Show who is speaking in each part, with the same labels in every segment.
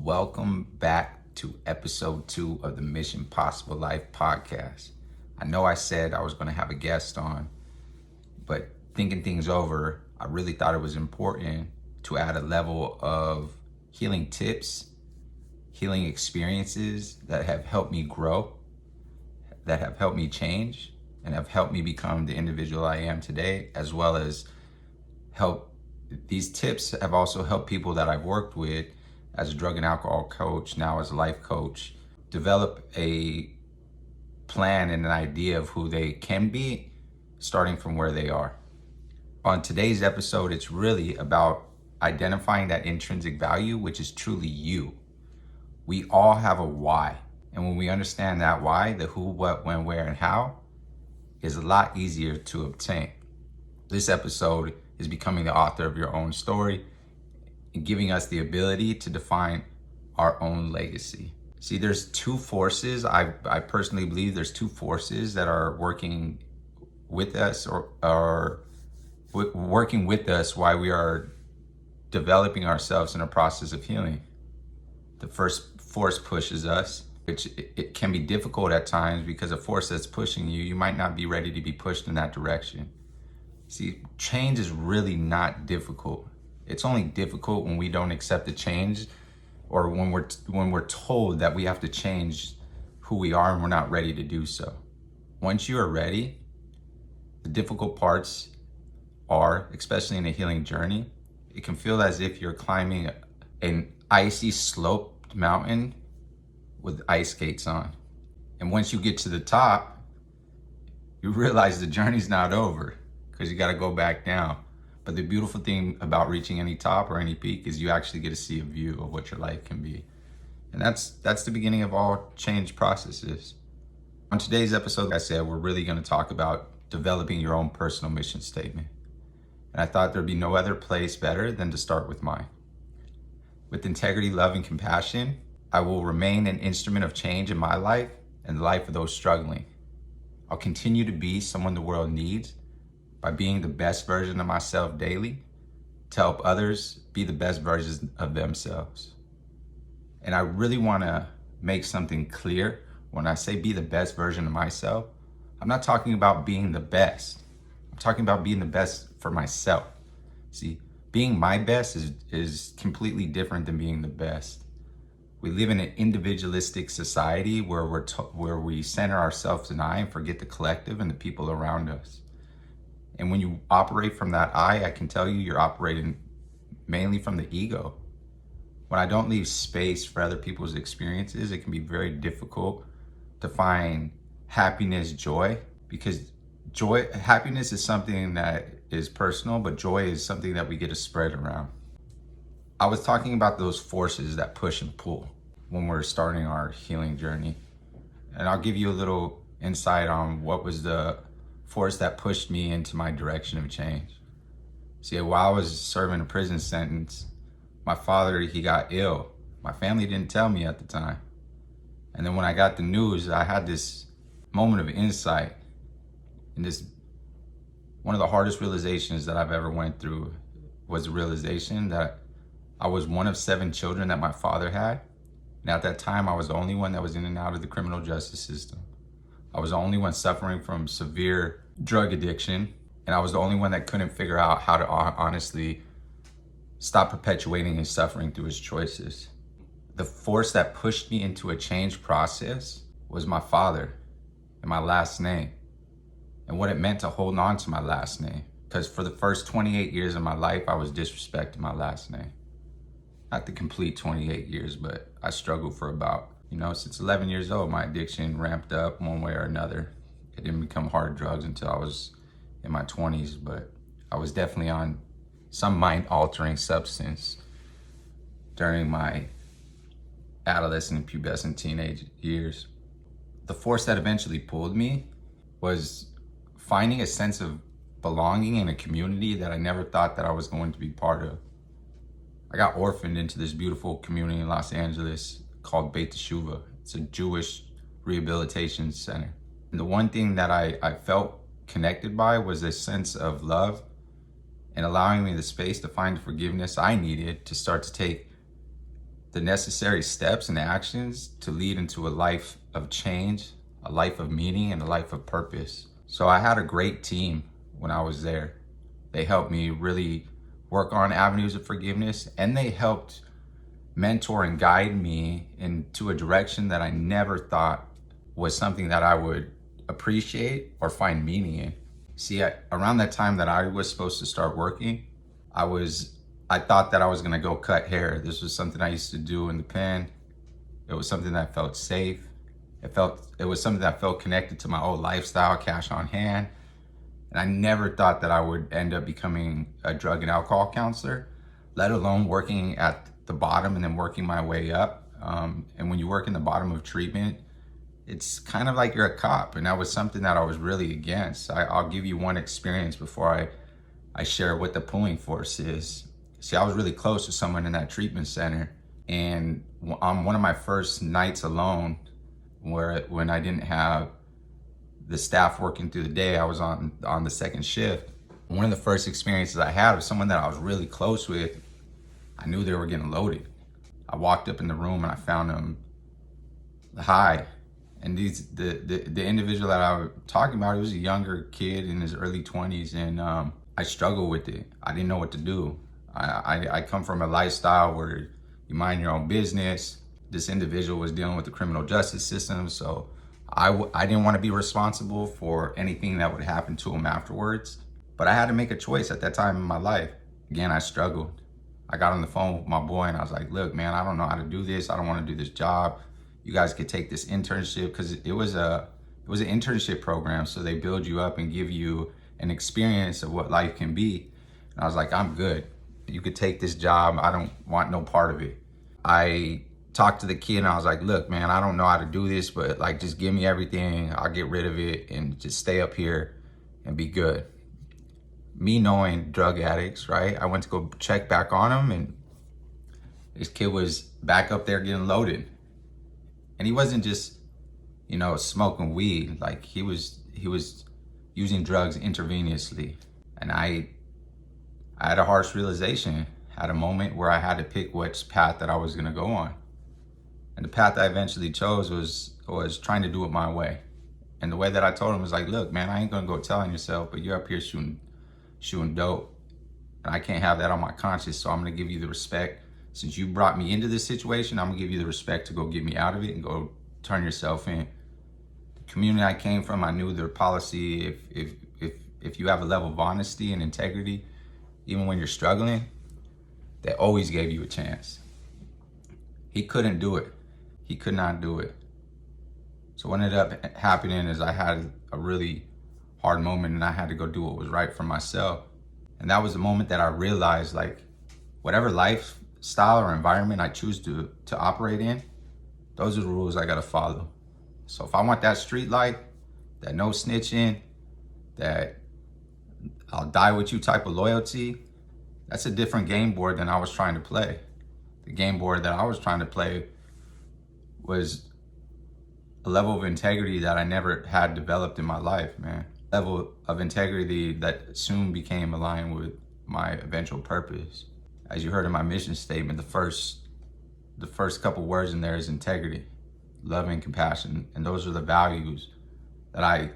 Speaker 1: Welcome back to episode 2 of the Mission Possible Life podcast. I know I said I was going to have a guest on, but thinking things over, I really thought it was important to add a level of healing tips, healing experiences that have helped me grow, that have helped me change, and have helped me become the individual I am today, as well as these tips have also helped people that I've worked with as a drug and alcohol coach, now as a life coach, develop a plan and an idea of who they can be, starting from where they are. On today's episode, it's really about identifying that intrinsic value, which is truly you. We all have a why. And when we understand that why, the who, what, when, where, and how, is a lot easier to obtain. This episode is becoming the author of your own story and giving us the ability to define our own legacy. See, there's two forces. I personally believe there's two forces that are working with us or working with us while we are developing ourselves in a process of healing. The first force pushes us, which it can be difficult at times because a force that's pushing you might not be ready to be pushed in that direction. See, change is really not difficult. It's only difficult when we don't accept the change, or when we're told that we have to change who we are and we're not ready to do so. Once you are ready, the difficult parts are, especially in a healing journey, it can feel as if you're climbing an icy sloped mountain with ice skates on. And once you get to the top, you realize the journey's not over because you got to go back down. But the beautiful thing about reaching any top or any peak is you actually get to see a view of what your life can be. And that's the beginning of all change processes. On today's episode, like I said, we're really going to talk about developing your own personal mission statement. And I thought there'd be no other place better than to start with mine. With integrity, love, and compassion, I will remain an instrument of change in my life and the life of those struggling. I'll continue to be someone the world needs by being the best version of myself daily to help others be the best versions of themselves. And I really want to make something clear. When I say be the best version of myself, I'm not talking about being the best. I'm talking about being the best for myself. See, being my best is completely different than being the best. We live in an individualistic society where we center ourselves in I and forget the collective and the people around us. And when you operate from that I can tell you you're operating mainly from the ego. When I don't leave space for other people's experiences, it can be very difficult to find happiness, joy, because happiness is something that is personal, but joy is something that we get to spread around. I was talking about those forces that push and pull when we're starting our healing journey. And I'll give you a little insight on what was the force that pushed me into my direction of change. See, while I was serving a prison sentence, my father, he got ill. My family didn't tell me at the time. And then when I got the news, I had this moment of insight. And one of the hardest realizations that I've ever went through was the realization that I was one of 7 children that my father had. And at that time, I was the only one that was in and out of the criminal justice system. I was the only one suffering from severe drug addiction. And I was the only one that couldn't figure out how to honestly stop perpetuating his suffering through his choices. The force that pushed me into a change process was my father and my last name, and what it meant to hold on to my last name. Because for the first 28 years of my life, I was disrespecting my last name. Not the complete 28 years, but I struggled for about, since 11 years old, my addiction ramped up one way or another. It didn't become hard drugs until I was in my 20s, but I was definitely on some mind-altering substance during my adolescent and pubescent teenage years. The force that eventually pulled me was finding a sense of belonging in a community that I never thought that I was going to be part of. I got orphaned into this beautiful community in Los Angeles called Beit Teshuvah. It's a Jewish rehabilitation center. And the one thing that I felt connected by was a sense of love and allowing me the space to find the forgiveness I needed to start to take the necessary steps and actions to lead into a life of change, a life of meaning, and a life of purpose. So I had a great team when I was there. They helped me really work on avenues of forgiveness, and they helped mentor and guide me into a direction that I never thought was something that I would appreciate or find meaning in. See, around that time that I was supposed to start working, I thought that I was gonna go cut hair. This was something I used to do in the pen. It was something that felt safe. It was something that felt connected to my old lifestyle, cash on hand. And I never thought that I would end up becoming a drug and alcohol counselor, let alone working at the bottom and then working my way up. And when you work in the bottom of treatment, it's kind of like you're a cop. And that was something that I was really against. I'll give you one experience before I share what the pulling force is. See, I was really close to someone in that treatment center. And on one of my first nights alone, when I didn't have the staff working through the day, I was on the second shift. One of the first experiences I had was someone that I was really close with. I knew they were getting loaded. I walked up in the room and I found them high. And the individual that I was talking about, he was a younger kid in his early 20s, and I struggled with it. I didn't know what to do. I come from a lifestyle where you mind your own business. This individual was dealing with the criminal justice system, so I didn't want to be responsible for anything that would happen to him afterwards. But I had to make a choice at that time in my life. Again, I struggled. I got on the phone with my boy and I was like, look, man, I don't know how to do this. I don't want to do this job. You guys could take this internship, because it was an internship program. So they build you up and give you an experience of what life can be. And I was like, I'm good. You could take this job. I don't want no part of it. I talked to the kid and I was like, look, man, I don't know how to do this, but like, just give me everything. I'll get rid of it and just stay up here and be good. Me knowing drug addicts, right? I went to go check back on him, and this kid was back up there getting loaded. And he wasn't just, smoking weed. Like he was using drugs intravenously. And I had a harsh realization, had a moment where I had to pick which path that I was gonna go on. And the path I eventually chose was trying to do it my way. And the way that I told him was like, look, man, I ain't gonna go telling yourself, but you're up here shooting dope. And I can't have that on my conscience, so I'm gonna give you the respect. Since you brought me into this situation, I'm gonna give you the respect to go get me out of it and go turn yourself in. The community I came from, I knew their policy, if you have a level of honesty and integrity, even when you're struggling, they always gave you a chance. He couldn't do it. He could not do it. So what ended up happening is I had a really hard moment and I had to go do what was right for myself. And that was the moment that I realized, like, whatever lifestyle or environment I choose to operate in, those are the rules I gotta follow. So if I want that street life, that no snitching, that I'll die with you type of loyalty, that's a different game board than I was trying to play. The game board that I was trying to play was a level of integrity that I never had developed in my life, man. Level of integrity that soon became aligned with my eventual purpose. As you heard in my mission statement, the first couple words in there is integrity, love, and compassion. And those are the values that I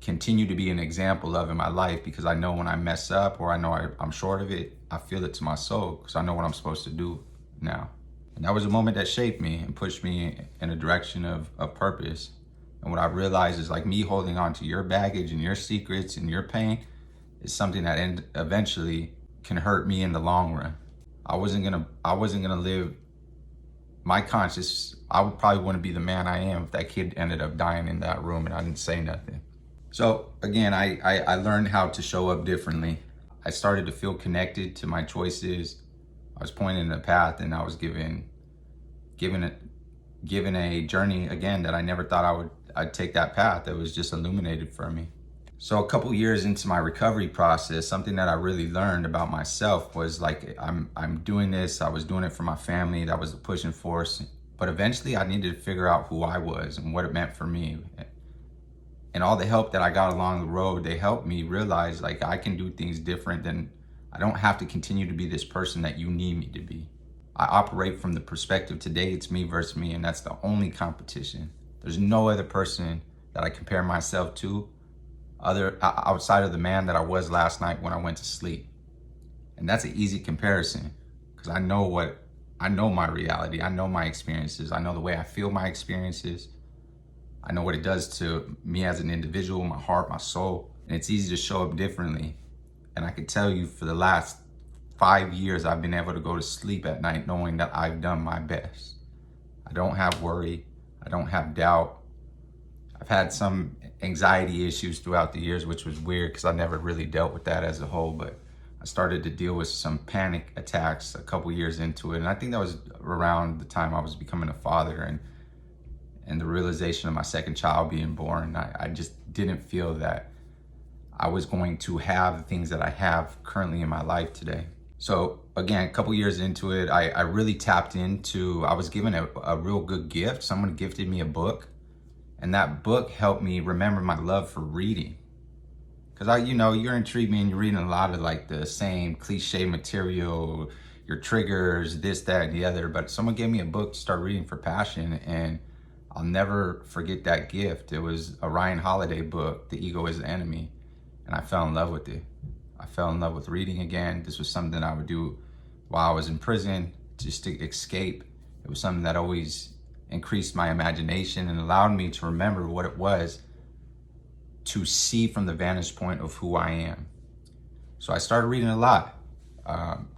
Speaker 1: continue to be an example of in my life, because I know when I mess up or I know I'm short of it, I feel it to my soul, because I know what I'm supposed to do now. And that was a moment that shaped me and pushed me in a direction of purpose. And what I realized is, like, me holding on to your baggage and your secrets and your pain is something that eventually can hurt me in the long run. I wasn't gonna live my conscience. I would probably wouldn't be the man I am if that kid ended up dying in that room and I didn't say nothing. So again, I learned how to show up differently. I started to feel connected to my choices. I was pointed in a path, and I was given a journey again that I never thought I'd take that path. That was just illuminated for me. So a couple years into my recovery process, something that I really learned about myself was, like, I'm doing this. I was doing it for my family. That was the pushing force. But eventually I needed to figure out who I was and what it meant for me. And all the help that I got along the road, they helped me realize, like, I can do things different. Than I don't have to continue to be this person that you need me to be. I operate from the perspective today, it's me versus me, and that's the only competition. There's no other person that I compare myself to outside of the man that I was last night when I went to sleep. And that's an easy comparison because I know my reality. I know my experiences. I know the way I feel my experiences. I know what it does to me as an individual, my heart, my soul. And it's easy to show up differently. And I can tell you for the last 5 years, I've been able to go to sleep at night knowing that I've done my best. I don't have worry. I don't have doubt. I've had some anxiety issues throughout the years, which was weird because I never really dealt with that as a whole. But I started to deal with some panic attacks a couple years into it. And I think that was around the time I was becoming a father and the realization of my second child being born. I just didn't feel that I was going to have the things that I have currently in my life today. So again, a couple years into it, I really tapped into, I was given a real good gift. Someone gifted me a book, and that book helped me remember my love for reading. Because you're intrigued me and you're reading a lot of like the same cliche material, your triggers, this, that, and the other. But someone gave me a book to start reading for passion, and I'll never forget that gift. It was a Ryan Holiday book, The Ego is the Enemy. And I fell in love with it. I fell in love with reading again. This was something I would do while I was in prison just to escape. It was something that always increased my imagination and allowed me to remember what it was to see from the vantage point of who I am. So I started reading a lot.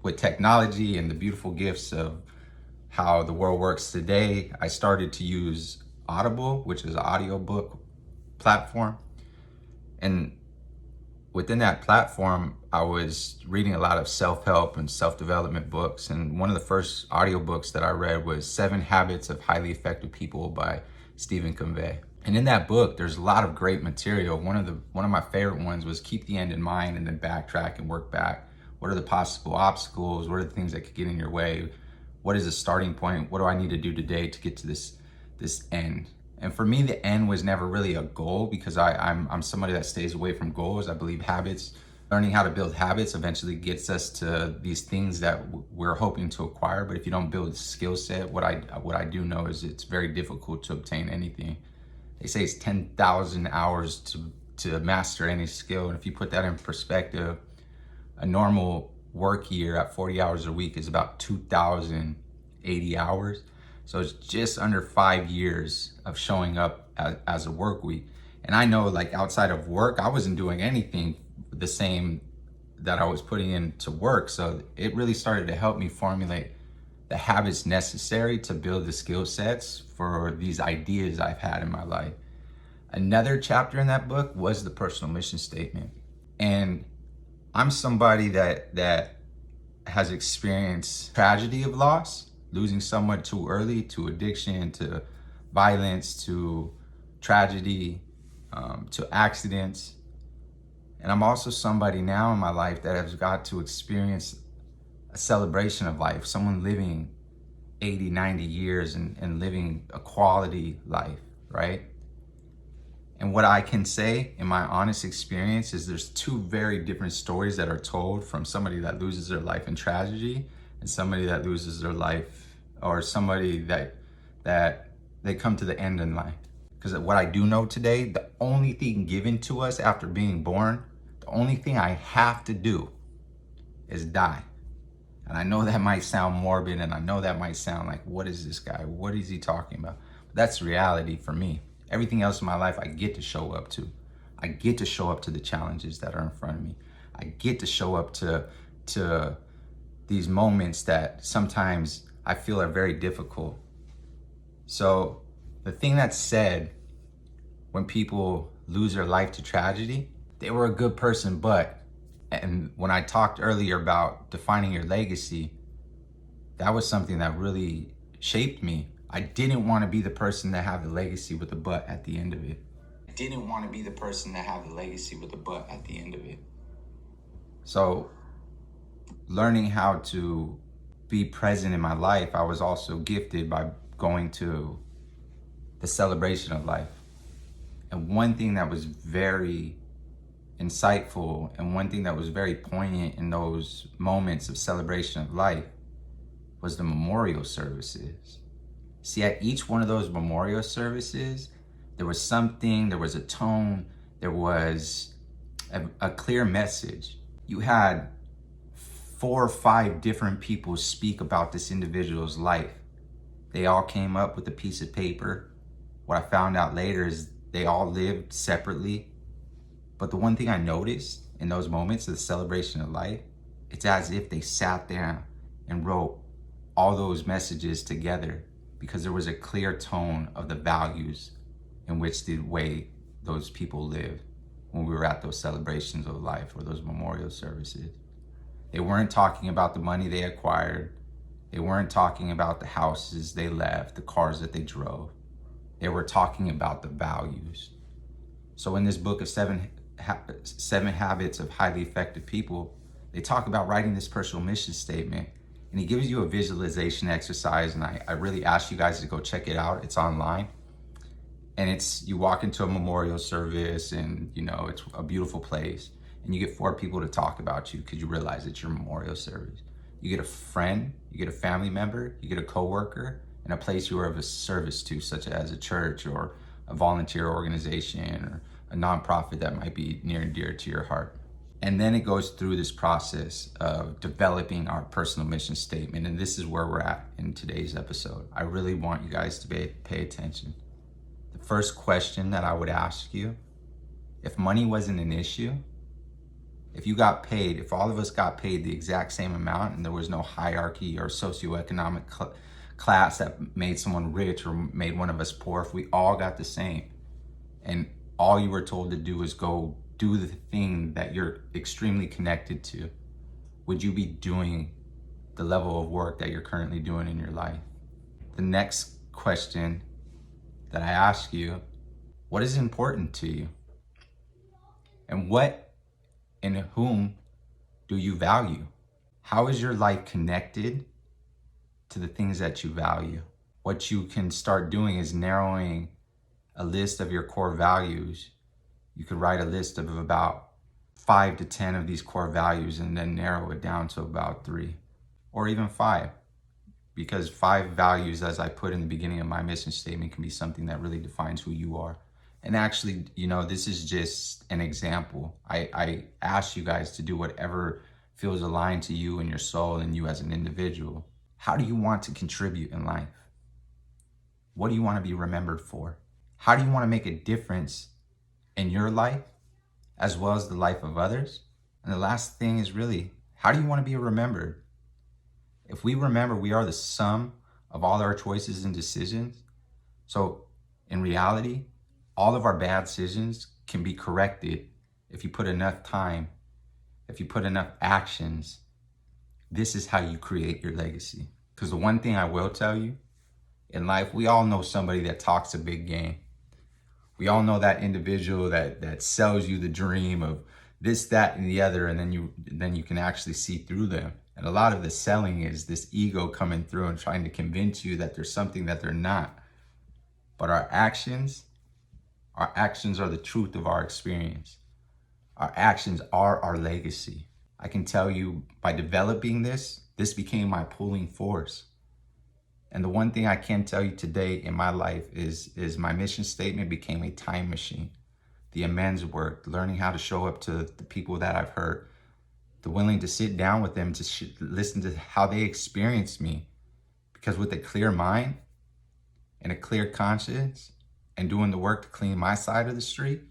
Speaker 1: With technology and the beautiful gifts of how the world works today, I started to use Audible, which is an audiobook platform. And within that platform, I was reading a lot of self-help and self-development books. And one of the first audiobooks that I read was 7 Habits of Highly Effective People by Stephen Covey. And in that book, there's a lot of great material. One of my favorite ones was keep the end in mind and then backtrack and work back. What are the possible obstacles? What are the things that could get in your way? What is the starting point? What do I need to do today to get to this end? And for me, the end was never really a goal because I'm somebody that stays away from goals. I believe learning how to build habits eventually gets us to these things that we're hoping to acquire. But if you don't build a skill set, what I do know is it's very difficult to obtain anything. They say it's 10,000 hours to master any skill. And if you put that in perspective, a normal work year at 40 hours a week is about 2,080 hours. So it's just under 5 years of showing up as a work week. And I know like outside of work, I wasn't doing anything the same that I was putting into work. So it really started to help me formulate the habits necessary to build the skill sets for these ideas I've had in my life. Another chapter in that book was the personal mission statement. And I'm somebody that has experienced tragedy of loss, losing someone too early, to addiction, to violence, to tragedy, to accidents. And I'm also somebody now in my life that has got to experience a celebration of life, someone living 80, 90 years and living a quality life, right? And what I can say in my honest experience is there's 2 very different stories that are told from somebody that loses their life in tragedy and somebody that loses their life, or somebody that they come to the end in life. Because what I do know today, the only thing given to us after being born, the only thing I have to do is die. And I know that might sound morbid, and I know that might sound like, what is this guy? What is he talking about? But that's reality for me. Everything else in my life, I get to show up to. I get to show up to the challenges that are in front of me. I get to show up to these moments that sometimes I feel are very difficult. So the thing that's said when people lose their life to tragedy, they were a good person, and when I talked earlier about defining your legacy, that was something that really shaped me. I didn't want to be the person that had the legacy with the but at the end of it. I didn't want to be the person that had the legacy with the but at the end of it. So learning how to be present in my life, I was also gifted by going to the celebration of life. And one thing that was very insightful and one thing that was very poignant in those moments of celebration of life was the memorial services. See, at each one of those memorial services, there was something, there was a tone, there was a clear message. You had 4 or 5 different people speak about this individual's life. They all came up with a piece of paper. What I found out later is they all lived separately. But the one thing I noticed in those moments of the celebration of life, it's as if they sat down and wrote all those messages together, because there was a clear tone of the values in which the way those people lived when we were at those celebrations of life or those memorial services. They weren't talking about the money they acquired. They weren't talking about the houses they left, the cars that they drove. They were talking about the values. So in this book of seven Habits of Highly Effective People, they talk about writing this personal mission statement. And he gives you a visualization exercise, and I really ask you guys to go check it out. It's online. And you walk into a memorial service, and it's a beautiful place. And you get 4 people to talk about you because you realize it's your memorial service. You get a friend, you get a family member, you get a coworker, and a place you are of a service to, such as a church or a volunteer organization or a nonprofit that might be near and dear to your heart. And then it goes through this process of developing our personal mission statement. And this is where we're at in today's episode. I really want you guys to pay attention. The first question that I would ask you, if money wasn't an issue, if you got paid, if all of us got paid the exact same amount and there was no hierarchy or socioeconomic class that made someone rich or made one of us poor, if we all got the same and all you were told to do is go do the thing that you're extremely connected to, would you be doing the level of work that you're currently doing in your life? The next question that I ask you, what is important to you? And what and whom do you value? How is your life connected to the things that you value? What you can start doing is narrowing a list of your core values. You could write a list of about 5 to 10 of these core values and then narrow it down to about 3 or even 5. Because 5 values, as I put in the beginning of my mission statement, can be something that really defines who you are. And actually, this is just an example. I ask you guys to do whatever feels aligned to you and your soul and you as an individual. How do you want to contribute in life? What do you want to be remembered for? How do you want to make a difference in your life as well as the life of others? And the last thing is really, how do you want to be remembered? If we remember we are the sum of all our choices and decisions, so in reality, all of our bad decisions can be corrected if you put enough time, if you put enough actions. This is how you create your legacy. Because the one thing I will tell you, in life, we all know somebody that talks a big game. We all know that individual that sells you the dream of this, that, and the other, and then you can actually see through them. And a lot of the selling is this ego coming through and trying to convince you that there's something that they're not. But our actions are the truth of our experience. Our actions are our legacy. I can tell you, by developing this became my pulling force. And the one thing I can tell you today in my life is my mission statement became a time machine. The amends work, learning how to show up to the people that I've hurt, the willing to sit down with them to listen to how they experienced me. Because with a clear mind and a clear conscience and doing the work to clean my side of the street,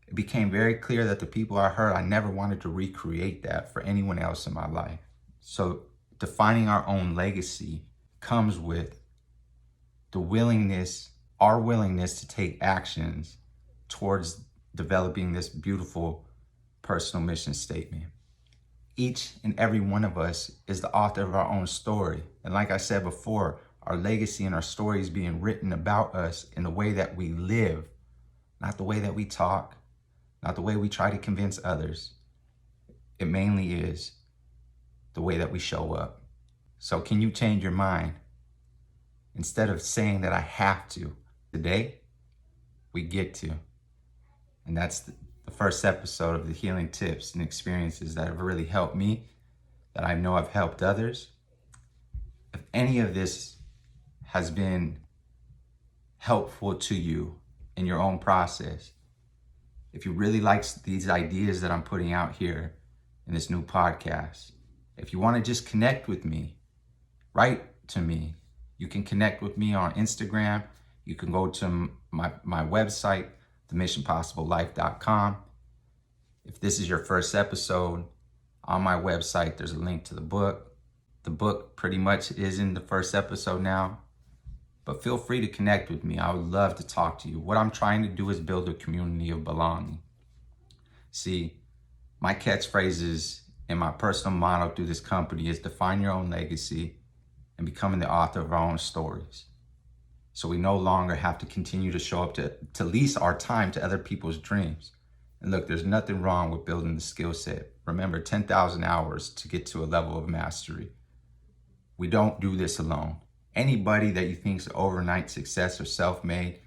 Speaker 1: it became very clear that the people I hurt, I never wanted to recreate that for anyone else in my life. So defining our own legacy comes with our willingness to take actions towards developing this beautiful personal mission statement. Each and every one of us is the author of our own story. And like I said before, our legacy and our story is being written about us in the way that we live, not the way that we talk, not the way we try to convince others. It mainly is the way that we show up. So can you change your mind? Instead of saying that I have to, today, we get to. And that's the first episode of the healing tips and experiences that have really helped me, that I know have helped others. If any of this has been helpful to you in your own process, if you really like these ideas that I'm putting out here in this new podcast, if you want to just connect with me, write to me. You can connect with me on Instagram. You can go to my website, themissionpossiblelife.com. If this is your first episode, on my website, there's a link to the book. The book pretty much is in the first episode now, but feel free to connect with me. I would love to talk to you. What I'm trying to do is build a community of belonging. See, my catchphrases and my personal motto through this company is define your own legacy and becoming the author of our own stories. So we no longer have to continue to show up to lease our time to other people's dreams. And look, there's nothing wrong with building the skill set. Remember, 10,000 hours to get to a level of mastery. We don't do this alone. Anybody that you think is overnight success or self-made,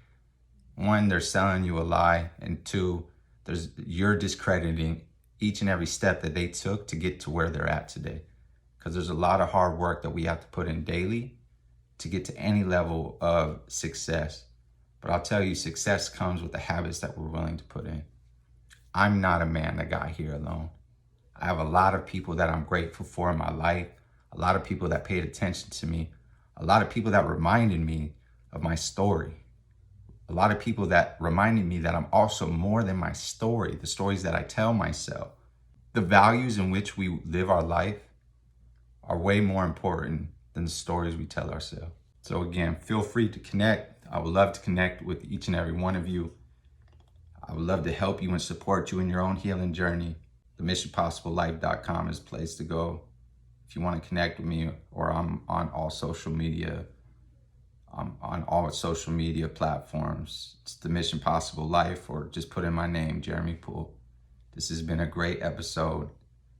Speaker 1: one, they're selling you a lie, and two, you're discrediting each and every step that they took to get to where they're at today. Because there's a lot of hard work that we have to put in daily to get to any level of success. But I'll tell you, success comes with the habits that we're willing to put in. I'm not a man that got here alone. I have a lot of people that I'm grateful for in my life, a lot of people that paid attention to me, a lot of people that reminded me of my story, a lot of people that reminded me that I'm also more than my story, the stories that I tell myself. The values in which we live our life are way more important than the stories we tell ourselves. So again, feel free to connect. I would love to connect with each and every one of you. I would love to help you and support you in your own healing journey. TheMissionPossibleLife.com is the place to go. If you want to connect with me, or I'm on all social media. I'm on all social media platforms. It's The Mission Possible Life, or just put in my name, Jeremy Poole. This has been a great episode.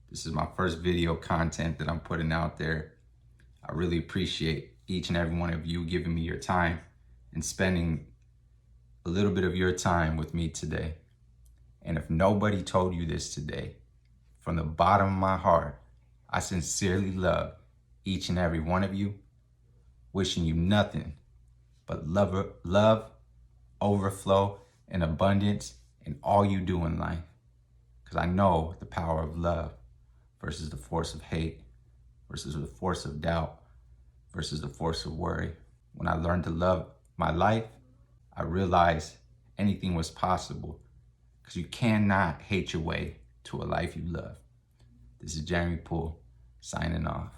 Speaker 1: This is my first video content that I'm putting out there. I really appreciate each and every one of you giving me your time and spending a little bit of your time with me today. And if nobody told you this today, from the bottom of my heart, I sincerely love each and every one of you, wishing you nothing but love, overflow, and abundance in all you do in life. Because I know the power of love versus the force of hate, versus the force of doubt, versus the force of worry. When I learned to love my life, I realized anything was possible, because you cannot hate your way to a life you love. This is Jeremy Poole, signing off.